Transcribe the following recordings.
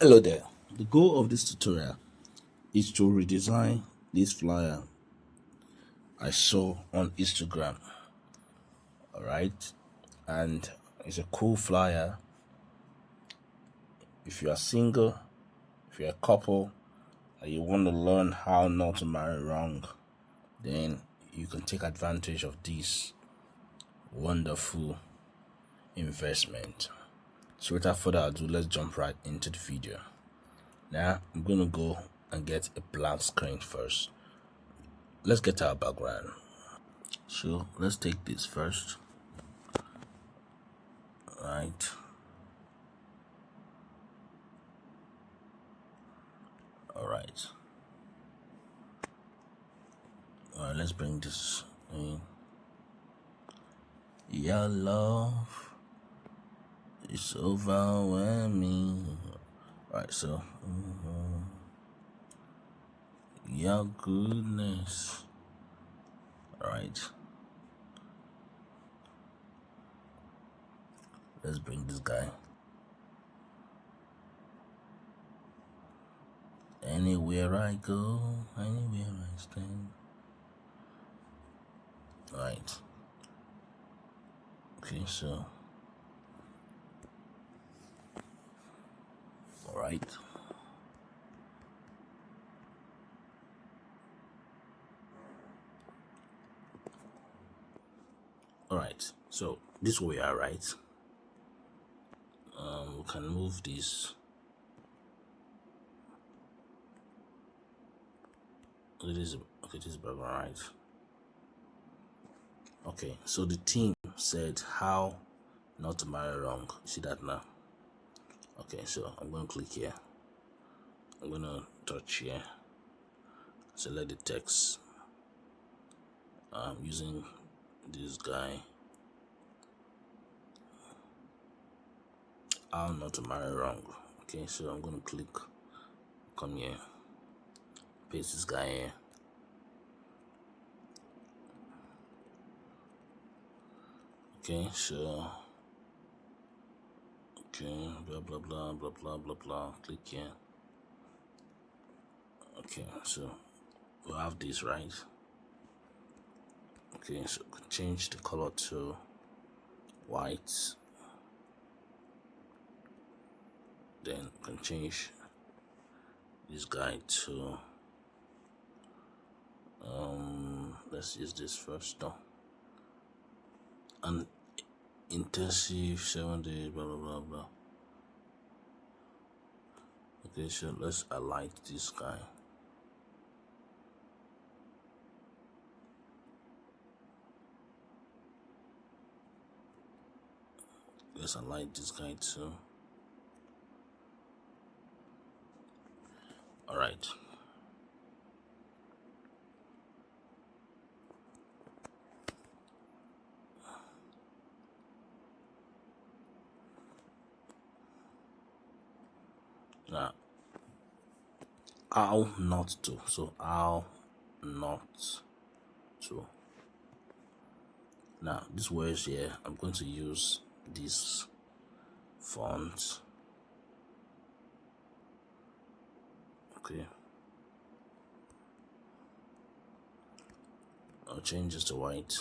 Hello there. The goal of this tutorial is to redesign this flyer I saw on Instagram. Alright, and it's a cool flyer. If you are single, if you're a couple, and you want to learn how not to marry wrong, then you can take advantage of this wonderful investment. So without further ado, let's jump right into the video. Now I'm gonna go and get a blank screen first. Let's get our background. So let's take this first. Right. Alright. Alright, let's bring this in. Your love is overwhelming. Right, so your goodness. Alright. Let's bring this guy. Anywhere I go, anywhere I stand. Right. Okay, so alright. Alright, so this way, alright. We can move this. This is background, right? Okay, so the team said how not to marry wrong. See that now? Okay, so I'm going to click here. I'm going to touch here. Select the text. I'm using this guy. How not to marry wrong. Okay, so I'm going to click. Come here. Paste this guy here. Okay, so blah blah blah blah blah blah blah. Click here. Okay, so we have this, right? Okay, so change the color to white. Then can change this guy to let's use this first though. An intensive 7 days, blah blah blah blah. Okay, so let's highlight this guy. Let's highlight this guy too. Alright. Now, how not to. So how not to. Now, this words here, I'm going to use this font. Okay. I'll change this to white.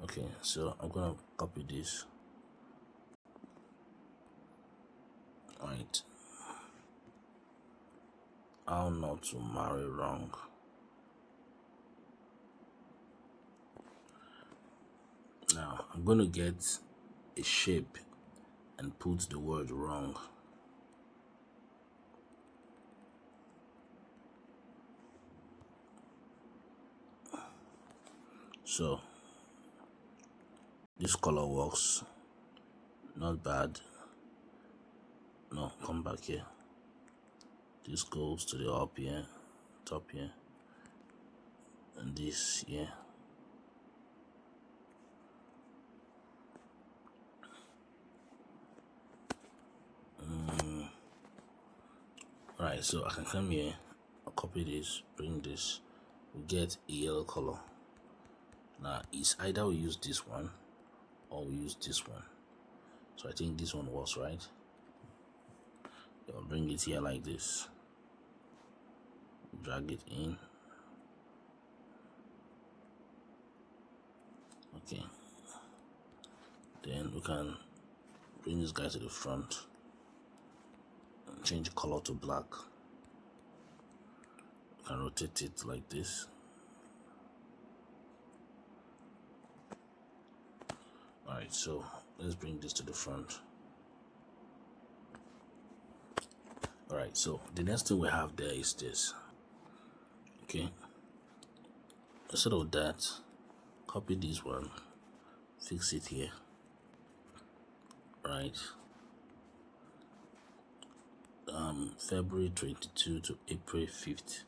Okay, so I'm gonna copy this. Right. How not to marry wrong. Now I'm gonna get a shape and put the word wrong. So this color works. Not bad. No, come back here. This goes to the up here, top here, and this here. Right, so I can come here, I'll copy this, bring this, we get a yellow color. Now it's either we use this one or we use this one. So I think this one works, right? I'll bring it here like this, drag it in. Okay, then we can bring this guy to the front and change the color to black. We can rotate it like this. Alright, so let's bring this to the front. Alright, so the next thing we have there is this. Okay, instead of that, copy this one, fix it here. Right, February 22 to April 5th.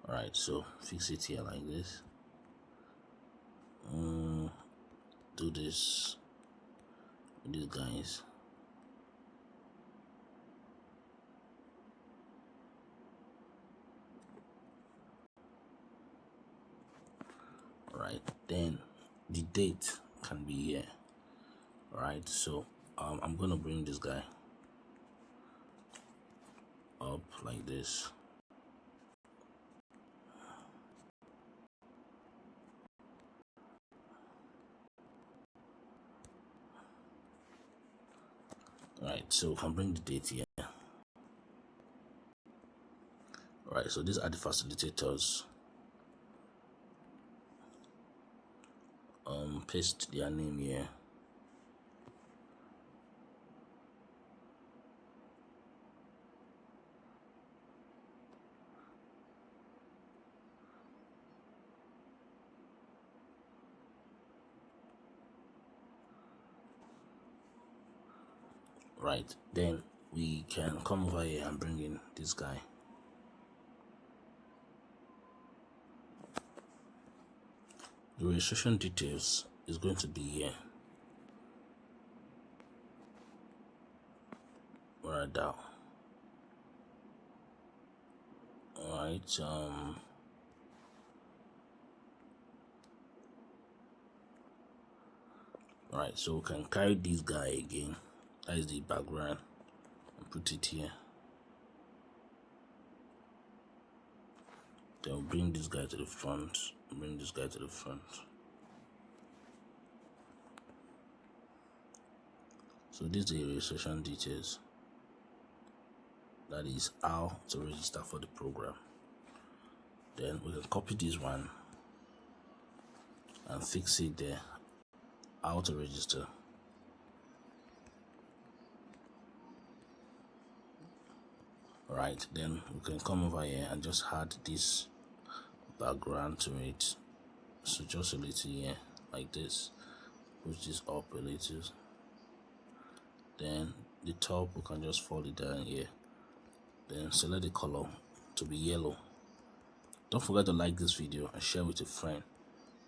Alright, so fix it here like this. Do this with these guys. Alright, then the date can be here. Alright, so I'm gonna bring this guy up like this. Alright, so we can bring the date here. Alright, so these are the facilitators. Paste their name here. Right, then we can come over here and bring in this guy. The registration details is going to be here. Right down. Alright, alright, so we can carry this guy again. That is the background, and put it here. Then we'll bring this guy to the front, bring this guy to the front. So this is the registration details. That is how to register for the program. Then we can copy this one and fix it there, how to register. Right, then we can come over here and just add this background to it. So just a little here like this, push this up a little, then the top we can just fold it down here, then select the color to be yellow. Don't forget to like this video and share with a friend.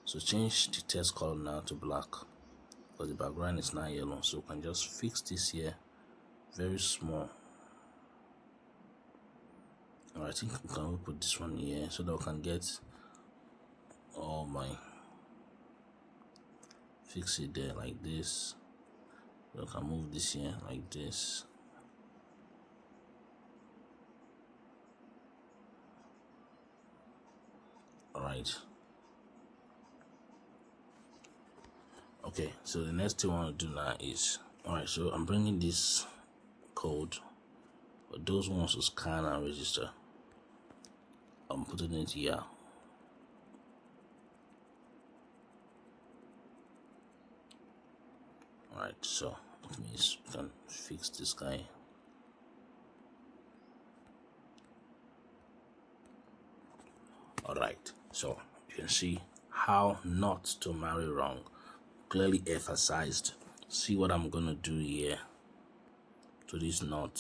So change the text color now to black because the background is now yellow. So we can just fix this here very small. Alright, I think we can put this one here so that we can get all my, fix it there like this. We can move this here like this. Alright. Okay, so the next thing I want to do now is, alright, so I'm bringing this code for those who want to scan and register. I'm putting it here. Alright, so that means we can fix this guy. Alright, so you can see how not to marry wrong, clearly emphasized. See what I'm gonna do here to this knot.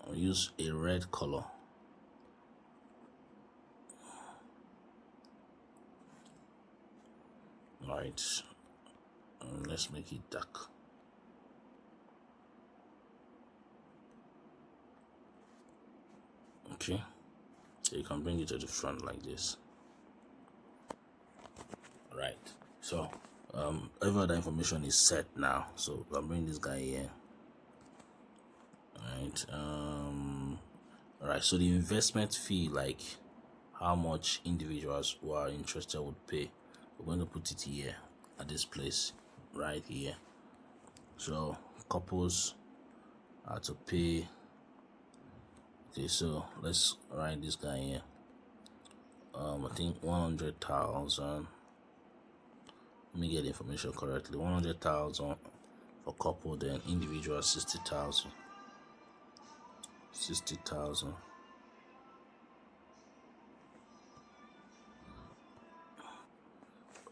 I'll use a red color. Right, let's make it dark. Okay, so you can bring it to the front like this. Right, so every other information is set now, so I'll bring this guy here. All right, so the investment fee, like how much individuals who are interested would pay, we're going to put it here at this place right here. So couples are to pay. Okay, so let's write this guy here. I think 100,000. Let me get the information correctly. 100,000 for couple, then individual 60,000. 60,000.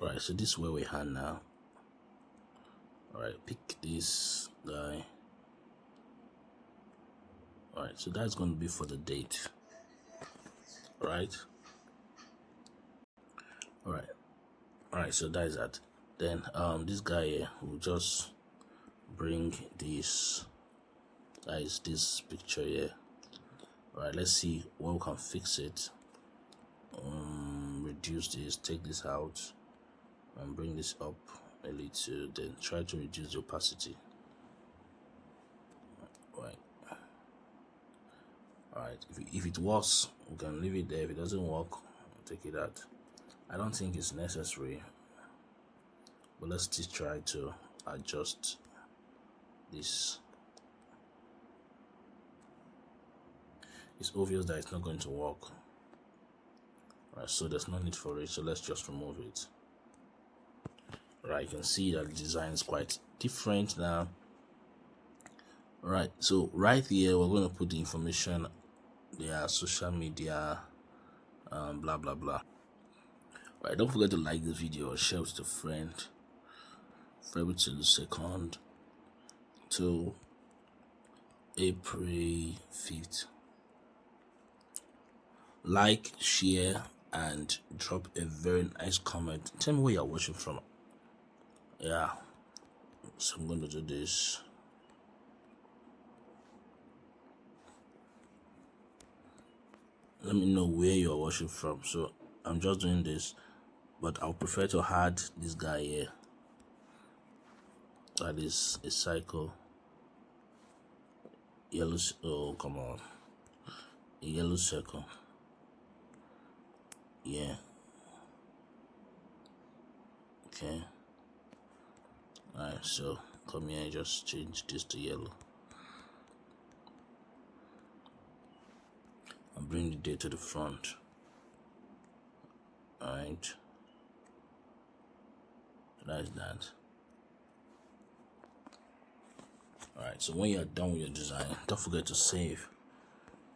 Right, so this is where we are now. Alright, pick this guy. Alright, so that's going to be for the date. Alright. Alright, so that is that. Then this guy here will just bring this, that is this picture here. Alright, let's see where we can fix it. Reduce this, take this out, and bring this up a little, then try to reduce the opacity. Alright, if it works, we can leave it there. If it doesn't work, we'll take it out. I don't think it's necessary, but let's just try to adjust this. It's obvious that it's not going to work. Alright, so there's no need for it, so let's just remove it. Alright, you can see that the design is quite different now. Alright, so right here we're going to put the information, their social media, blah blah blah. Alright, don't forget to like this video or share with a friend. February to the 2nd to April 5th. Like, share, and drop a very nice comment. Tell me where you're watching from. Yeah, so I'm going to do this. Let me know where you're watching from. So I'm just doing this, but I'll prefer to add this guy here. That is a cycle. Yellow, oh come on, a yellow circle. Yeah. Okay. Alright, so come here, just change this to yellow. And bring the date to the front. Alright. That's that. Alright, so when you're done with your design, don't forget to save.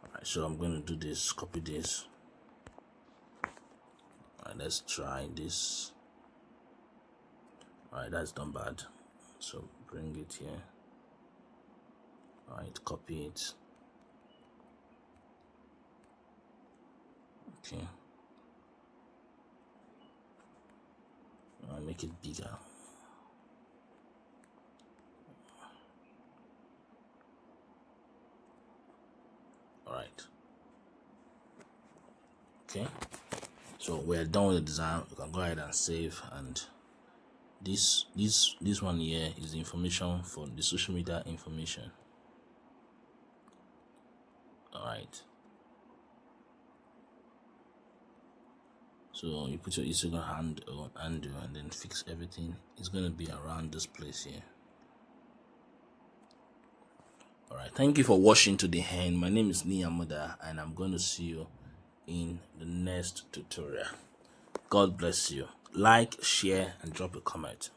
Alright, so I'm going to do this, copy this. Alright, let's try this. Alright, that's not bad. So bring it here. Alright, copy it. Okay. I'll make it bigger. Alright. Okay. So we're done with the design. You can go ahead and save, and this one here is the information for the social media information. Alright. So you put your Instagram handle and then fix everything. It's gonna be around this place here. Alright, thank you for watching to the end. My name is Niyamuda, and I'm going to see you in the next tutorial. God bless you. Like, share, and drop a comment.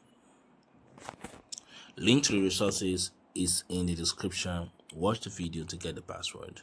Link to the resources is in the description. Watch the video to get the password.